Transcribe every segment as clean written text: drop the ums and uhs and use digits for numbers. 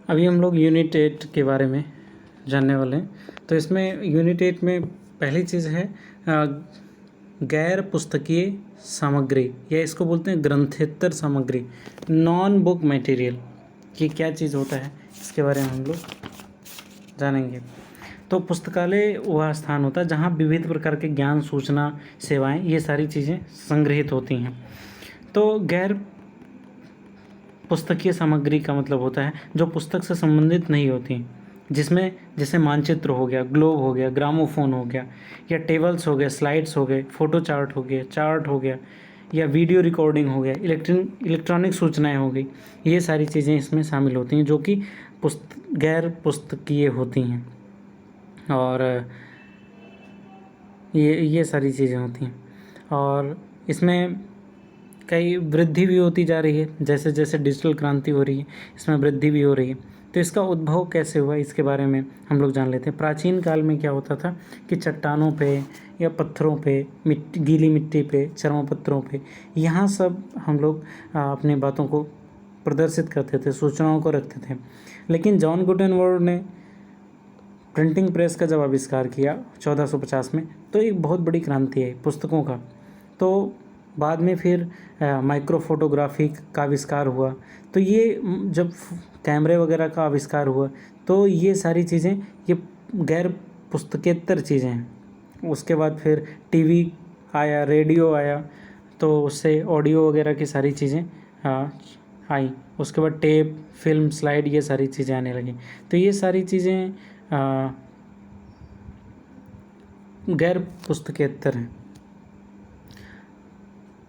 अभी हम लोग यूनिट 8 के बारे में जानने वाले हैं। तो इसमें यूनिट 8 में पहली चीज़ है गैर पुस्तकीय सामग्री, या इसको बोलते हैं ग्रंथेतर सामग्री, नॉन बुक मटेरियल। ये क्या चीज़ होता है इसके बारे में हम लोग जानेंगे। तो पुस्तकालय वह स्थान होता है जहाँ विविध प्रकार के ज्ञान, सूचना, सेवाएं, ये सारी चीज़ें संग्रहित होती हैं। तो गैर पुस्तकीय सामग्री का मतलब होता है जो पुस्तक से संबंधित नहीं होती, जिसमें जैसे मानचित्र हो गया, ग्लोब हो गया, ग्रामोफोन हो गया, या टेबल्स हो गए, स्लाइड्स हो गए, फोटो चार्ट हो गया, या वीडियो रिकॉर्डिंग हो गया, इलेक्ट्रॉनिक सूचनाएं हो गई। ये सारी चीज़ें इसमें शामिल होती हैं जो कि गैर पुस्तकीय होती हैं। और ये सारी चीज़ें होती हैं, और इसमें कई वृद्धि भी होती जा रही है। जैसे जैसे डिजिटल क्रांति हो रही है, इसमें वृद्धि भी हो रही है। तो इसका उद्भव कैसे हुआ, इसके बारे में हम लोग जान लेते हैं। प्राचीन काल में क्या होता था कि चट्टानों पे या पत्थरों पे, गीली मिट्टी पे, चर्मपत्रों पे, यहाँ सब हम लोग अपनी बातों को प्रदर्शित करते थे, सूचनाओं को रखते थे। लेकिन जॉन गुटेनबर्ग ने प्रिंटिंग प्रेस का जब आविष्कार किया 1450 में, तो एक बहुत बड़ी क्रांति है पुस्तकों का। तो बाद में फिर माइक्रो फोटोग्राफी का आविष्कार हुआ। तो ये जब कैमरे वगैरह का आविष्कार हुआ, तो ये सारी चीज़ें ये गैर पुस्तकेतर चीज़ें हैं। उसके बाद फिर टीवी आया, रेडियो आया, तो उससे ऑडियो वगैरह की सारी चीज़ें आई। उसके बाद टेप, फिल्म, स्लाइड, ये सारी चीज़ें आने लगी। तो ये सारी चीज़ें गैर पुस्तकेतर हैं।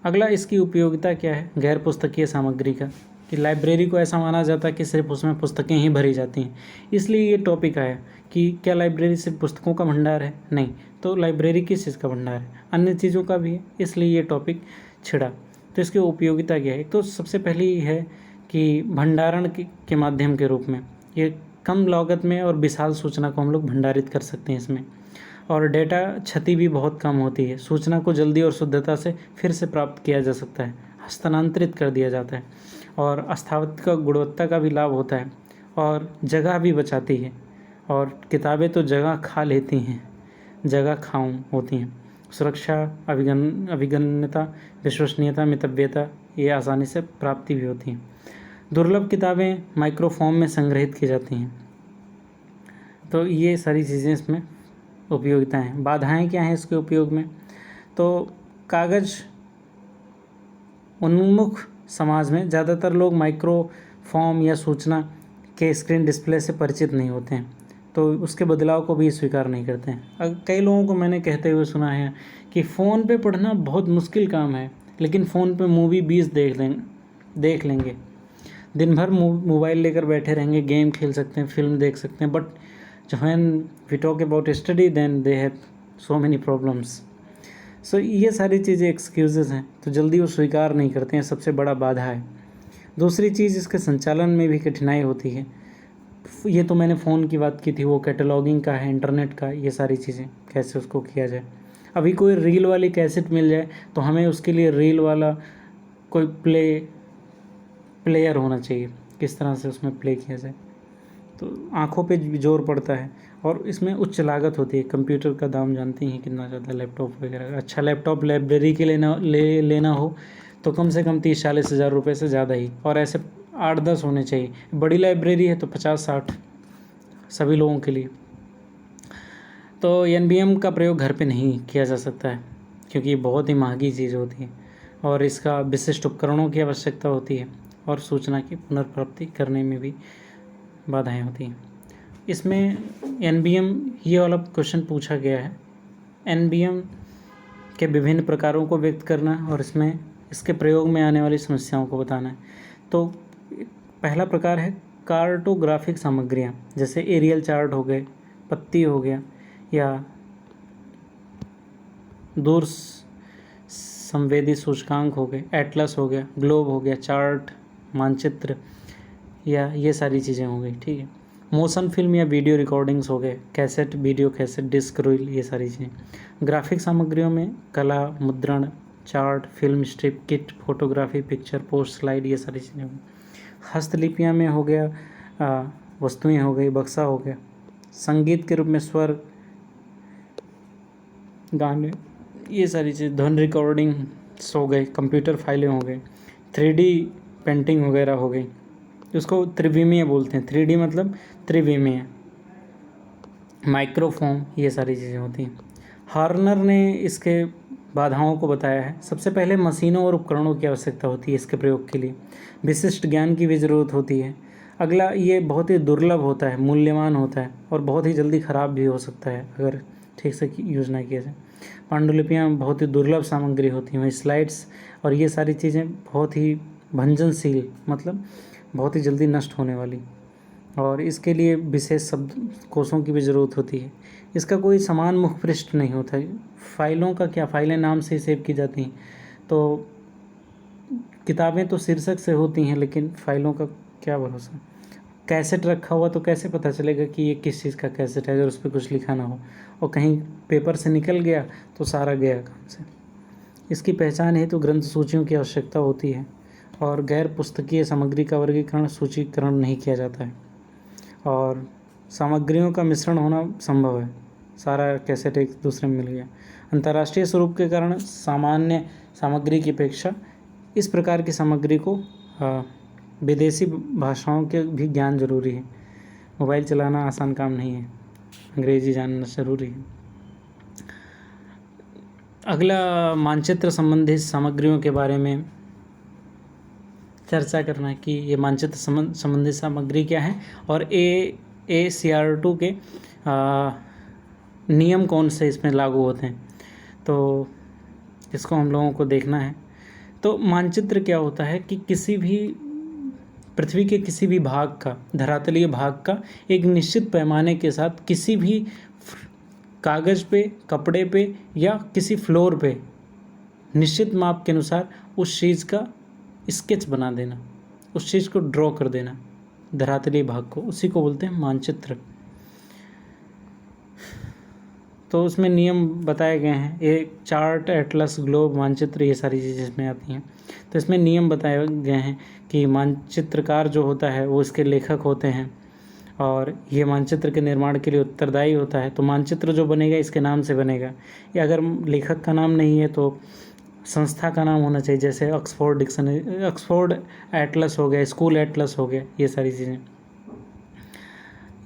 अगला, इसकी उपयोगिता क्या है गैर पुस्तकीय सामग्री का, कि लाइब्रेरी को ऐसा माना जाता है कि सिर्फ उसमें पुस्तकें ही भरी जाती हैं। इसलिए ये टॉपिक आया कि क्या लाइब्रेरी सिर्फ पुस्तकों का भंडार है? नहीं। तो लाइब्रेरी किस चीज़ का भंडार है? अन्य चीज़ों का भी है, इसलिए ये टॉपिक छिड़ा। तो इसकी उपयोगिता क्या है? तो सबसे पहली है कि भंडारण के माध्यम के रूप में ये कम लागत में और विशाल सूचना को हम लोग भंडारित कर सकते हैं इसमें। और डेटा क्षति भी बहुत कम होती है। सूचना को जल्दी और शुद्धता से फिर से प्राप्त किया जा सकता है, हस्तांतरित कर दिया जाता है, और स्थावत्य का, गुणवत्ता का भी लाभ होता है, और जगह भी बचाती है। और किताबें तो जगह खा लेती हैं, जगह खाऊं होती हैं। सुरक्षा, अभिगम्यता, विश्वसनीयता, मितव्यता, ये आसानी से प्राप्ति भी होती हैं। दुर्लभ किताबें माइक्रोफॉर्म में संग्रहित की जाती हैं। तो ये सारी चीज़ें इसमें उपयोगिता हैं। बाधाएं क्या हैं इसके उपयोग में? तो कागज़ उन्मुख समाज में ज़्यादातर लोग माइक्रोफॉर्म या सूचना के स्क्रीन डिस्प्ले से परिचित नहीं होते हैं, तो उसके बदलाव को भी स्वीकार नहीं करते हैं। कई लोगों को मैंने कहते हुए सुना है कि फ़ोन पे पढ़ना बहुत मुश्किल काम है, लेकिन फ़ोन पे मूवी 20 देख लेंगे। दिन भर मोबाइल लेकर बैठे रहेंगे, गेम खेल सकते हैं, फिल्म देख सकते हैं, but when we talk about study then they have so many problems. So ये सारी चीज़ें एक्सक्यूज़ेस हैं, तो जल्दी वो स्वीकार नहीं करते हैं, सबसे बड़ा बाधा है। दूसरी चीज़, इसके संचालन में भी कठिनाई होती है। ये तो मैंने फ़ोन की बात की थी, वो कैटलॉगिंग का है, इंटरनेट का, ये सारी चीज़ें कैसे उसको किया जाए। अभी कोई रील वाली कैसेट मिल जाए तो हमें उसके लिए रील वाला कोई प्लेयर होना चाहिए, किस तरह से उसमें प्ले किया जाए। तो आँखों पे भी जोर पड़ता है, और इसमें उच्च लागत होती है। कंप्यूटर का दाम जानते हैं कितना ज़्यादा, लैपटॉप वगैरह। अच्छा लैपटॉप लाइब्रेरी के लेना हो तो कम से कम 30-40 हज़ार रुपये से ज़्यादा ही, और ऐसे 8-10 होने चाहिए। बड़ी लाइब्रेरी है तो 50-60 सभी लोगों के लिए। तो NBM का प्रयोग घर पे नहीं किया जा सकता है, क्योंकि ये बहुत ही महंगी चीज़ होती है, और इसका विशिष्ट उपकरणों की आवश्यकता होती है, और सूचना की पुनर्प्राप्ति करने में भी बाधाएं होती हैं। इसमें NBM, ये वाला क्वेश्चन पूछा गया है, NBM के विभिन्न प्रकारों को व्यक्त करना, और इसमें इसके प्रयोग में आने वाली समस्याओं को बताना है। तो पहला प्रकार है कार्टोग्राफिक सामग्रियाँ, जैसे एरियल चार्ट हो गए, पत्ती हो गया, या दूर संवेदी सूचकांक हो गए, एटलस हो गया, ग्लोब हो गया, चार्ट, मानचित्र, या ये सारी चीज़ें हो गई। ठीक है। मोशन फिल्म या वीडियो रिकॉर्डिंग्स हो गए, cassette, video cassette, disc, reel, ये सारी चीज़ें। ग्राफिक सामग्रियों में कला, मुद्रण, chart, film strip, kit, photography, picture, post, slide, ये सारी चीज़ें हो गई। हस्तलिपियाँ में हो गया वस्तुएं हो गई, बक्सा हो गया। संगीत के रूप में स्वर, गाने, ये सारी चीज़, ध्वनि रिकॉर्डिंग्स हो गए, कंप्यूटर फाइलें हो गई, 3D पेंटिंग वगैरह हो गई, उसको त्रिविमीय बोलते हैं। 3D मतलब त्रिविमीय। माइक्रोफोन, ये सारी चीज़ें होती हैं। हॉर्नर ने इसके बाधाओं को बताया है। सबसे पहले मशीनों और उपकरणों की आवश्यकता होती है इसके प्रयोग के लिए। विशिष्ट ज्ञान की भी ज़रूरत होती है। अगला, ये बहुत ही दुर्लभ होता है, मूल्यवान होता है और बहुत ही जल्दी ख़राब भी हो सकता है अगर ठीक से यूज़ ना किया जाए। पांडुलिपियाँ बहुत ही दुर्लभ सामग्री होती हैं। वहीं स्लाइड्स और ये सारी चीज़ें बहुत ही भंजनशील, मतलब बहुत ही जल्दी नष्ट होने वाली, और इसके लिए विशेष शब्द कोशों की भी ज़रूरत होती है। इसका कोई समान मुख पृष्ठ नहीं होता है। फाइलों का क्या, फाइलें नाम से ही सेव की जाती हैं, तो किताबें तो शीर्षक से होती हैं, लेकिन फाइलों का क्या भरोसा। कैसेट रखा हुआ तो कैसे पता चलेगा कि ये किस चीज़ का कैसेट है अगर उस पर कुछ लिखा ना हो, और कहीं पेपर से निकल गया तो सारा गया काम से। इसकी पहचान हेतु ग्रंथ सूचियों की आवश्यकता होती है, और गैर पुस्तकीय सामग्री का वर्गीकरण, सूचीकरण नहीं किया जाता है, और सामग्रियों का मिश्रण होना संभव है। सारा कैसेट एक दूसरे में मिल गया। अंतर्राष्ट्रीय स्वरूप के कारण सामान्य सामग्री की अपेक्षा इस प्रकार की सामग्री को विदेशी भाषाओं के भी ज्ञान जरूरी है। मोबाइल चलाना आसान काम नहीं है, अंग्रेजी जानना ज़रूरी है। अगला, मानचित्र संबंधित सामग्रियों के बारे में चर्चा करना है कि ये मानचित्र संबंधित सामग्री क्या है, और AACR2 के नियम कौन से इसमें लागू होते हैं, तो इसको हम लोगों को देखना है। तो मानचित्र क्या होता है कि किसी भी पृथ्वी के किसी भी भाग का, धरातलीय भाग का एक निश्चित पैमाने के साथ किसी भी कागज़ पे, कपड़े पे या किसी फ्लोर पे निश्चित माप के अनुसार उस चीज़ का स्केच बना देना, उस चीज़ को ड्रॉ कर देना, धरातलीय भाग को, उसी को बोलते हैं मानचित्र। तो उसमें नियम बताए गए हैं। एक चार्ट, एटलस, ग्लोब, मानचित्र, ये सारी चीज़ें इसमें आती हैं। तो इसमें नियम बताए गए हैं कि मानचित्रकार जो होता है वो इसके लेखक होते हैं, और ये मानचित्र के निर्माण के लिए उत्तरदायी होता है। तो मानचित्र जो बनेगा इसके नाम से बनेगा, या अगर लेखक का नाम नहीं है तो संस्था का नाम होना चाहिए, जैसे ऑक्सफोर्ड डिक्शनरी, ऑक्सफोर्ड एटलस हो गया, स्कूल एटलस हो गया, ये सारी चीज़ें।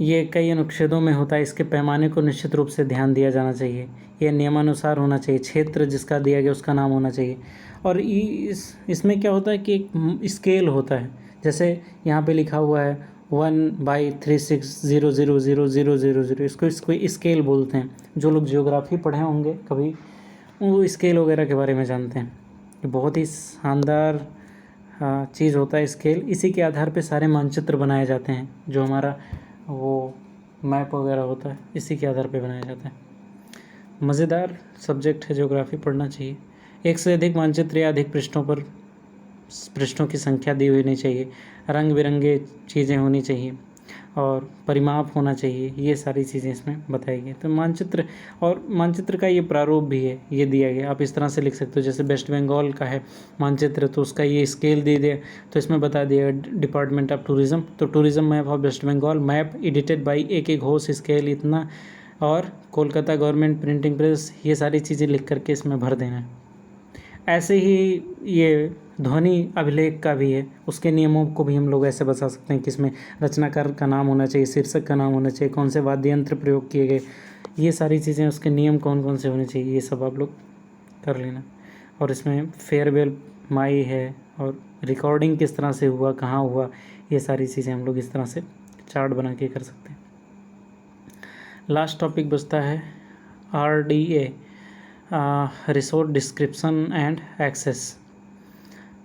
ये कई अनुच्छेदों में होता है। इसके पैमाने को निश्चित रूप से ध्यान दिया जाना चाहिए। यह नियमानुसार होना चाहिए। क्षेत्र जिसका दिया गया उसका नाम होना चाहिए। और इसमें क्या होता है कि एक स्केल होता है, जैसे यहाँ पे लिखा हुआ है 1/36000000, इसको स्केल बोलते हैं। जो लोग जियोग्राफी पढ़े होंगे कभी, वो स्केल वगैरह के बारे में जानते हैं। बहुत ही शानदार चीज़ होता है स्केल। इसी के आधार पे सारे मानचित्र बनाए जाते हैं। जो हमारा वो मैप वगैरह होता है, इसी के आधार पे बनाया जाता है। मज़ेदार सब्जेक्ट है ज्योग्राफी, पढ़ना चाहिए। एक से अधिक मानचित्र या अधिक पृष्ठों की संख्या दी हुई नहीं चाहिए। रंग बिरंगे चीज़ें होनी चाहिए और परिमाप होना चाहिए। ये सारी चीज़ें इसमें बताई गई। तो मानचित्र का ये प्रारूप भी है, ये दिया गया। आप इस तरह से लिख सकते हो, जैसे वेस्ट बंगाल का है मानचित्र, तो उसका ये स्केल दे दिया, तो इसमें बता दिया डिपार्टमेंट ऑफ टूरिज़्म, तो tourism map of West Bengal, map edited by एक घोष, स्केल इतना, और कोलकाता गवर्नमेंट प्रिंटिंग प्रेस, ये सारी चीज़ें लिख करके इसमें भर देना है। ऐसे ही ये ध्वनि अभिलेख का भी है, उसके नियमों को भी हम लोग ऐसे बता सकते हैं कि इसमें रचनाकार का नाम होना चाहिए, शीर्षक का नाम होना चाहिए, कौन से वाद्य यंत्र प्रयोग किए गए, ये सारी चीज़ें, उसके नियम कौन कौन से होने चाहिए, ये सब आप लोग कर लेना। और इसमें फेयरवेल माई है, और रिकॉर्डिंग किस तरह से हुआ, कहाँ हुआ, ये सारी चीज़ें हम लोग इस तरह से चार्ट बना के कर सकते हैं। लास्ट टॉपिक बचता है RDA, resource description and access.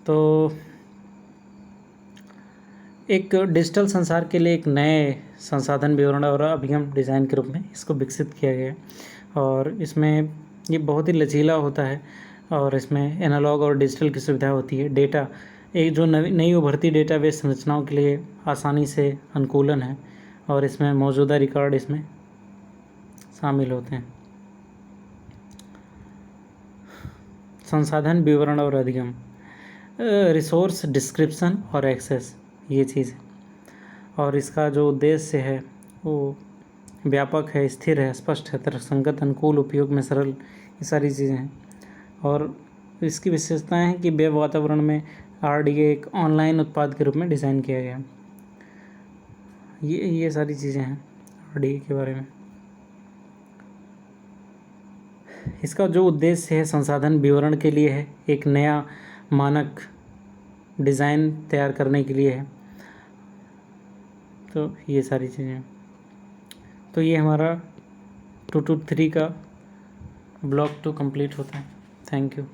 तो एक डिजिटल संसार के लिए एक नए संसाधन विवरण और अभिगम डिज़ाइन के रूप में इसको विकसित किया गया है, और इसमें ये बहुत ही लचीला होता है, और इसमें एनालॉग और डिजिटल की सुविधा होती है। डेटा, एक जो नई उभरती डेटाबेस संरचनाओं के लिए आसानी से अनुकूलन है, और इसमें मौजूदा रिकॉर्ड इसमें शामिल होते हैं। संसाधन विवरण और अधिगम, रिसोर्स डिस्क्रिप्शन और एक्सेस, ये चीज़ है। और इसका जो उद्देश्य है वो व्यापक है, स्थिर है, स्पष्ट है, तर्कसंगत, अनुकूल, उपयोग में सरल, ये सारी चीज़ें हैं। और इसकी विशेषताएं हैं कि वेब वातावरण में RDA एक ऑनलाइन उत्पाद के रूप में डिज़ाइन किया गया। ये सारी चीज़ें हैं RDA के बारे में। इसका जो उद्देश्य है संसाधन विवरण के लिए है, एक नया मानक डिज़ाइन तैयार करने के लिए है। तो ये सारी चीज़ें, तो ये हमारा 2 to 3 का ब्लॉक 2 कंप्लीट होता है। Thank you.